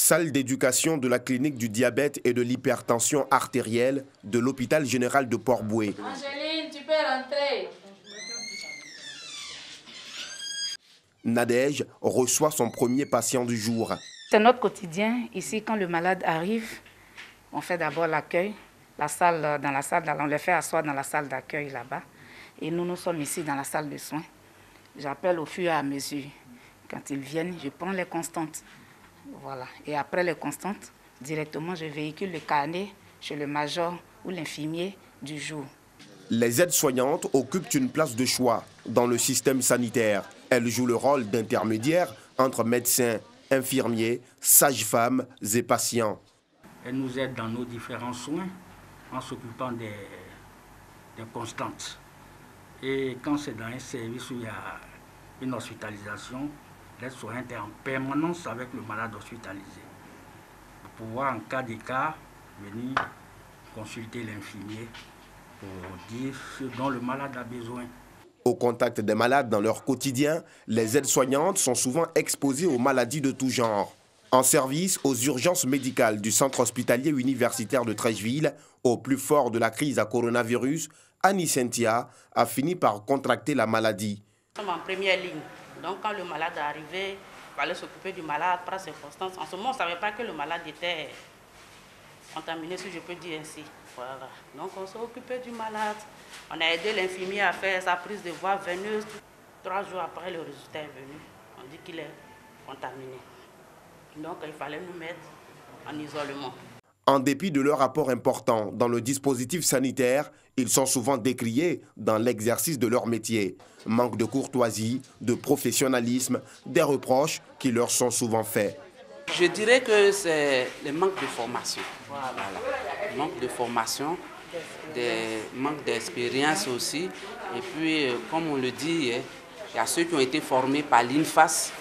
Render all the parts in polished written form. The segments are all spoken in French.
Salle d'éducation de la clinique du diabète et de l'hypertension artérielle de l'hôpital général de Port-Bouët. Angéline, tu peux rentrer. Nadège reçoit son premier patient du jour. C'est notre quotidien. Ici, quand le malade arrive, on fait d'abord l'accueil. On le fait asseoir dans la salle d'accueil là-bas. Et nous sommes ici dans la salle de soins. J'appelle au fur et à mesure. Quand ils viennent, je prends les constantes. Voilà. Et après les constantes, directement, je véhicule le carnet chez le major ou l'infirmier du jour. Les aides-soignantes occupent une place de choix dans le système sanitaire. Elles jouent le rôle d'intermédiaire entre médecins, infirmiers, sages-femmes et patients. Elles nous aident dans nos différents soins en s'occupant des constantes. Et quand c'est dans un service où il y a une hospitalisation, l'aide-soignante est en permanence avec le malade hospitalisé. Pour pouvoir, en cas d'écart, venir consulter l'infirmier pour dire ce dont le malade a besoin. Au contact des malades dans leur quotidien, les aides-soignantes sont souvent exposées aux maladies de tout genre. En service aux urgences médicales du centre hospitalier universitaire de Treichville, au plus fort de la crise à coronavirus, Annie Cynthia a fini par contracter la maladie. Nous sommes en première ligne. Donc quand le malade est arrivé, il fallait s'occuper du malade, prendre ses constances. En ce moment, on ne savait pas que le malade était contaminé, si je peux dire ainsi. Voilà. Donc on s'est occupé du malade. On a aidé l'infirmier à faire sa prise de voix veineuse. 3 jours après, le résultat est venu. On dit qu'il est contaminé. Donc il fallait nous mettre en isolement. En dépit de leur apport important dans le dispositif sanitaire, ils sont souvent décriés dans l'exercice de leur métier. Manque de courtoisie, de professionnalisme, des reproches qui leur sont souvent faits. Je dirais que c'est le manque de formation. Voilà. Le manque de formation, des manques d'expérience aussi. Et puis, comme on le dit, il y a ceux qui ont été formés par l'INFAS,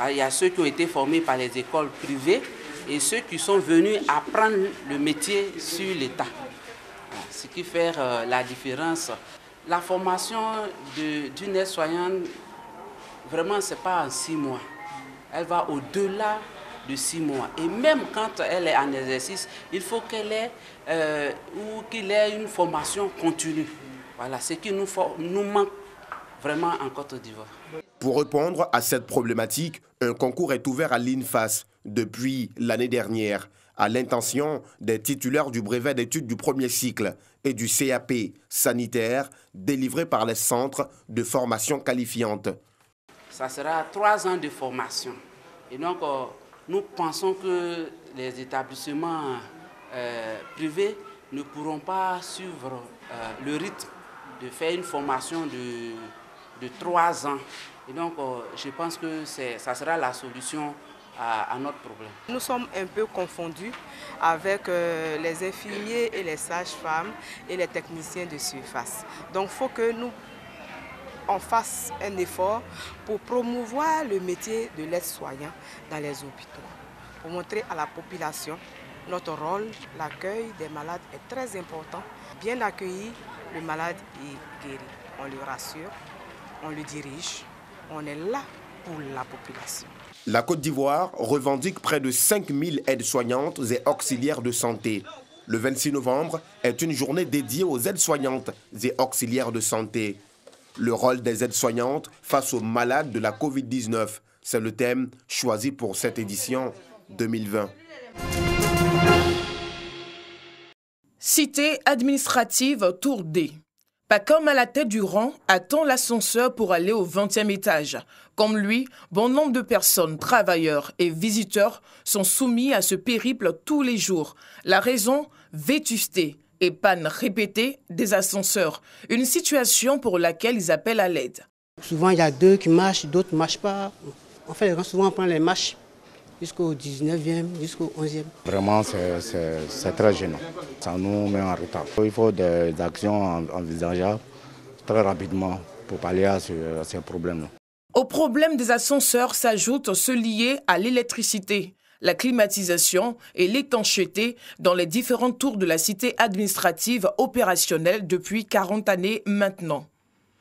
il y a ceux qui ont été formés par les écoles privées et ceux qui sont venus apprendre le métier sur l'État. Ce qui fait la différence. La formation d'une aide-soignante, vraiment, ce n'est pas en 6 mois. Elle va au-delà de 6 mois. Et même quand elle est en exercice, il faut qu'il ait une formation continue. Voilà, ce qui nous manque vraiment en Côte d'Ivoire. Pour répondre à cette problématique, un concours est ouvert à l'INFAS depuis l'année dernière, à l'intention des titulaires du brevet d'études du premier cycle et du CAP sanitaire délivré par les centres de formation qualifiante. Ça sera 3 ans de formation. Et donc, nous pensons que les établissements privés ne pourront pas suivre le rythme de faire une formation de 3 ans. Et donc, je pense que ça sera la solution à notre problème. Nous sommes un peu confondus avec les infirmiers et les sages-femmes et les techniciens de surface. Donc, il faut que on fasse un effort pour promouvoir le métier de l'aide-soignant dans les hôpitaux, pour montrer à la population notre rôle. L'accueil des malades est très important. Bien accueilli, le malade est guéri. On le rassure, on le dirige, on est là pour la population. La Côte d'Ivoire revendique près de 5000 aides-soignantes et auxiliaires de santé. Le 26 novembre est une journée dédiée aux aides-soignantes et auxiliaires de santé. Le rôle des aides-soignantes face aux malades de la Covid-19, c'est le thème choisi pour cette édition 2020. Cité administrative Tour D. Pas comme à la tête du rang, attend l'ascenseur pour aller au 20e étage. Comme lui, bon nombre de personnes, travailleurs et visiteurs sont soumis à ce périple tous les jours. La raison, vétusté et panne répétée des ascenseurs. Une situation pour laquelle ils appellent à l'aide. Souvent, il y a 2 qui marchent, d'autres ne marchent pas. En fait, souvent, on prend les marches jusqu'au 19e, jusqu'au 11e. Vraiment, c'est très gênant. Ça nous met en retard. Il faut des actions envisageables très rapidement pour pallier à ces problèmes-là. Au problème des ascenseurs s'ajoutent ceux liés à l'électricité, la climatisation et l'étanchéité dans les différentes tours de la cité administrative opérationnelle depuis 40 années maintenant.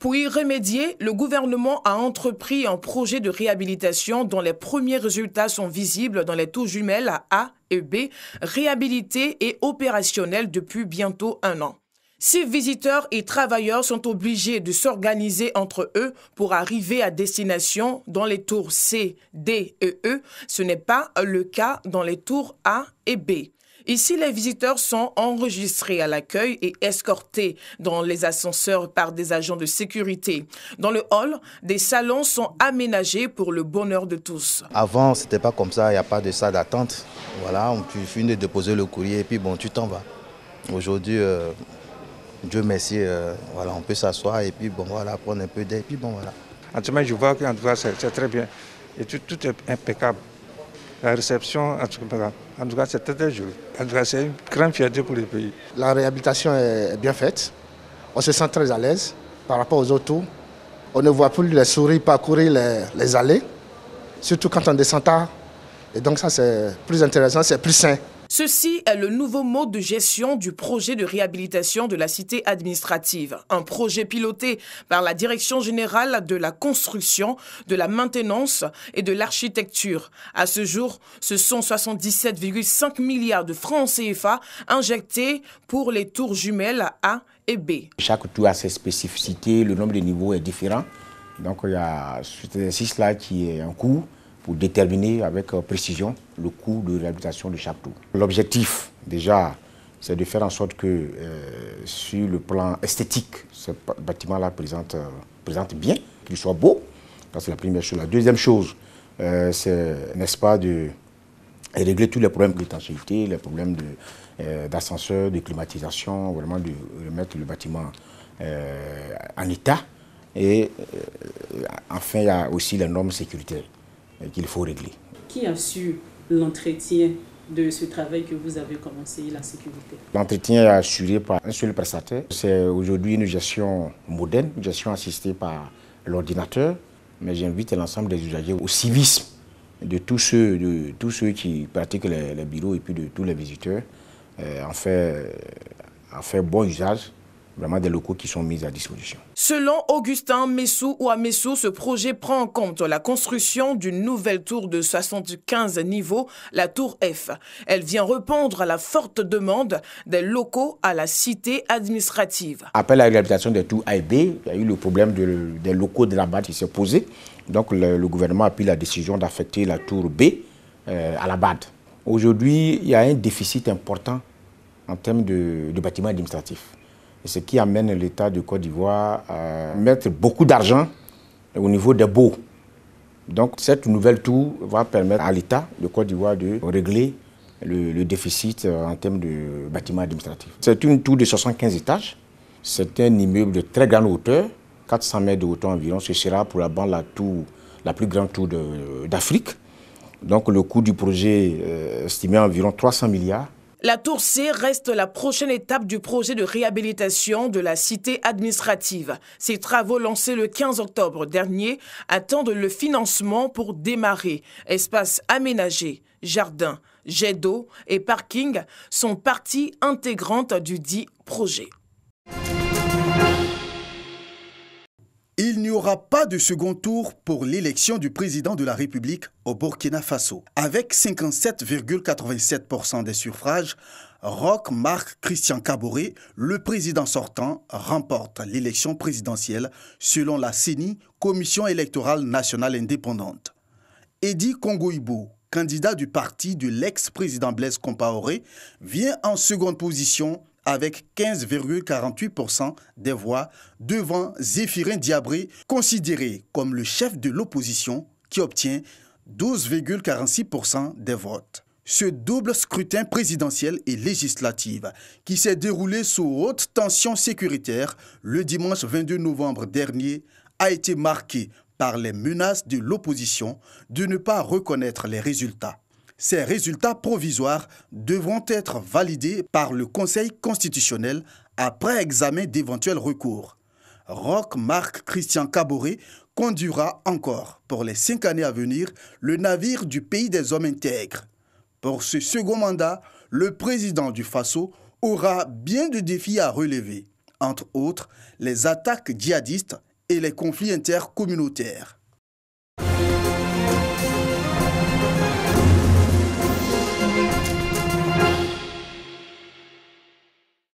Pour y remédier, le gouvernement a entrepris un projet de réhabilitation dont les premiers résultats sont visibles dans les tours jumelles A et B, réhabilitées et opérationnelles depuis bientôt 1 an. Ces visiteurs et travailleurs sont obligés de s'organiser entre eux pour arriver à destination dans les tours C, D et E. Ce n'est pas le cas dans les tours A et B. Ici, les visiteurs sont enregistrés à l'accueil et escortés dans les ascenseurs par des agents de sécurité. Dans le hall, des salons sont aménagés pour le bonheur de tous. Avant, ce n'était pas comme ça, il n'y a pas de salle d'attente. Voilà, tu finis de déposer le courrier et puis bon, tu t'en vas. Aujourd'hui, Dieu merci, voilà, on peut s'asseoir et puis bon, voilà, prendre un peu d'air et puis bon, voilà. En tout cas, je vois qu'en tout cas, c'est très bien. Et tout est impeccable. La réception, en tout cas, c'est très joli. En tout cas, c'est une grande fierté pour le pays. La réhabilitation est bien faite. On se sent très à l'aise par rapport aux autres tours. On ne voit plus les souris parcourir les allées, surtout quand on descend tard. Et donc ça, c'est plus intéressant, c'est plus sain. Ceci est le nouveau mode de gestion du projet de réhabilitation de la cité administrative. Un projet piloté par la Direction générale de la construction, de la maintenance et de l'architecture. À ce jour, ce sont 77,5 milliards de francs CFA injectés pour les tours jumelles A et B. Chaque tour a ses spécificités, le nombre de niveaux est différent. Donc il y a cet exercice-là qui est en cours pour déterminer avec précision le coût de réhabilitation de chaque tour. L'objectif, déjà, c'est de faire en sorte que sur le plan esthétique, ce bâtiment-là présente bien, qu'il soit beau. C'est la première chose. La deuxième chose, c'est, n'est-ce pas, de régler tous les problèmes d'étanchéité, les problèmes d'ascenseur, de climatisation, vraiment de remettre le bâtiment en état. Et enfin, il y a aussi les normes sécuritaires qu'il faut régler. Qui assure l'entretien de ce travail que vous avez commencé, la sécurité? L'entretien est assuré par un seul prestataire. C'est aujourd'hui une gestion moderne, une gestion assistée par l'ordinateur. Mais j'invite l'ensemble des usagers au civisme de tous ceux qui pratiquent les bureaux et puis de tous les visiteurs, en fait bon usage vraiment des locaux qui sont mis à disposition. Selon Augustin Messou, ce projet prend en compte la construction d'une nouvelle tour de 75 niveaux, la tour F. Elle vient répondre à la forte demande des locaux à la cité administrative. Après la réhabilitation des tours A et B, il y a eu le problème des locaux de la BAD qui s'est posé. Donc le gouvernement a pris la décision d'affecter la tour B à la BAD. Aujourd'hui, il y a un déficit important en termes de bâtiments administratifs. Ce qui amène l'État de Côte d'Ivoire à mettre beaucoup d'argent au niveau des baux. Donc cette nouvelle tour va permettre à l'État de Côte d'Ivoire de régler le déficit en termes de bâtiments administratifs. C'est une tour de 75 étages. C'est un immeuble de très grande hauteur, 400 mètres de hauteur environ. Ce sera pour la plus grande tour d'Afrique. Donc le coût du projet est estimé à environ 300 milliards. La tour C reste la prochaine étape du projet de réhabilitation de la cité administrative. Ces travaux lancés le 15 octobre dernier attendent le financement pour démarrer. Espaces aménagés, jardins, jets d'eau et parking sont partie intégrante du dit projet. Il n'y aura pas de second tour pour l'élection du président de la République au Burkina Faso. Avec 57,87% des suffrages, Roch Marc Christian Kaboré, le président sortant, remporte l'élection présidentielle selon la CENI, Commission électorale nationale indépendante. Eddy Kongoïbo, candidat du parti de l'ex-président Blaise Compaoré, vient en seconde position avec 15,48% des voix devant Zéphirin Diabré, considéré comme le chef de l'opposition qui obtient 12,46% des votes. Ce double scrutin présidentiel et législatif qui s'est déroulé sous haute tension sécuritaire le dimanche 22 novembre dernier a été marqué par les menaces de l'opposition de ne pas reconnaître les résultats. Ces résultats provisoires devront être validés par le Conseil constitutionnel après examen d'éventuels recours. Roch Marc Christian Kaboré conduira encore pour les 5 années à venir le navire du pays des hommes intègres. Pour ce second mandat, le président du Faso aura bien de défis à relever, entre autres les attaques djihadistes et les conflits intercommunautaires.